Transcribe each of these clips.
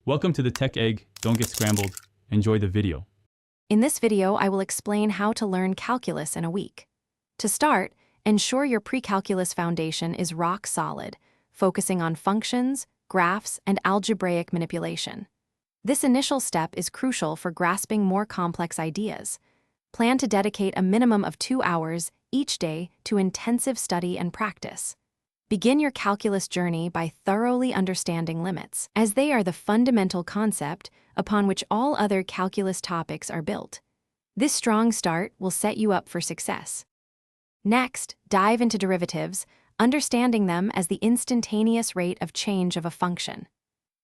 Welcome to the Tech Egg. Don't get scrambled. Enjoy the video. In this video, I will explain how to learn calculus in a week. To start, ensure your pre-calculus foundation is rock solid, focusing on functions, graphs, and algebraic manipulation. This initial step is crucial for grasping more complex ideas. Plan to dedicate a minimum of 2 hours each day to intensive study and practice. Begin your calculus journey by thoroughly understanding limits, as they are the fundamental concept upon which all other calculus topics are built. This strong start will set you up for success. Next, dive into derivatives, understanding them as the instantaneous rate of change of a function.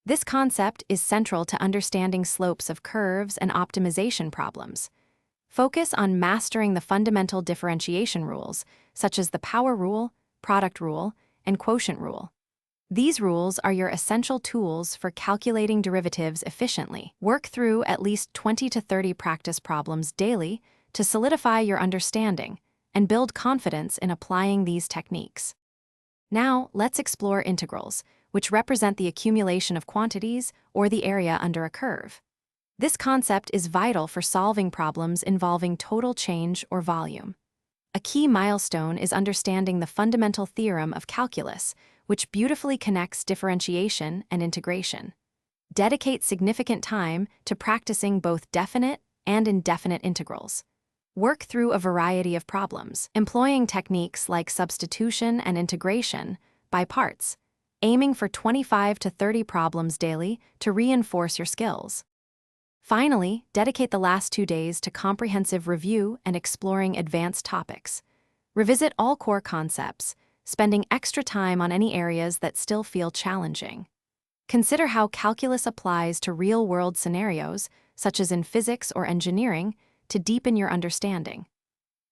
This concept is central to understanding slopes of curves and optimization problems. Focus on mastering the fundamental differentiation rules, such as the power rule, product rule, and quotient rule. These rules are your essential tools for calculating derivatives efficiently. Work through at least 20 to 30 practice problems daily to solidify your understanding and build confidence in applying these techniques. Now, let's explore integrals, which represent the accumulation of quantities or the area under a curve. This concept is vital for solving problems involving total change or volume. A key milestone is understanding the fundamental theorem of calculus, which beautifully connects differentiation and integration. Dedicate significant time to practicing both definite and indefinite integrals. Work through a variety of problems, employing techniques like substitution and integration by parts, aiming for 25 to 30 problems daily to reinforce your skills. Finally, dedicate the last 2 days to comprehensive review and exploring advanced topics. Revisit all core concepts, spending extra time on any areas that still feel challenging. Consider how calculus applies to real-world scenarios, such as in physics or engineering, to deepen your understanding.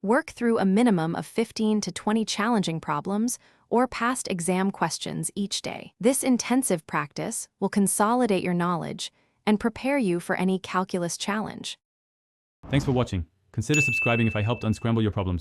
Work through a minimum of 15 to 20 challenging problems or past exam questions each day. This intensive practice will consolidate your knowledge and prepare you for any calculus challenge. Thanks for watching. Consider subscribing if I helped unscramble your problems.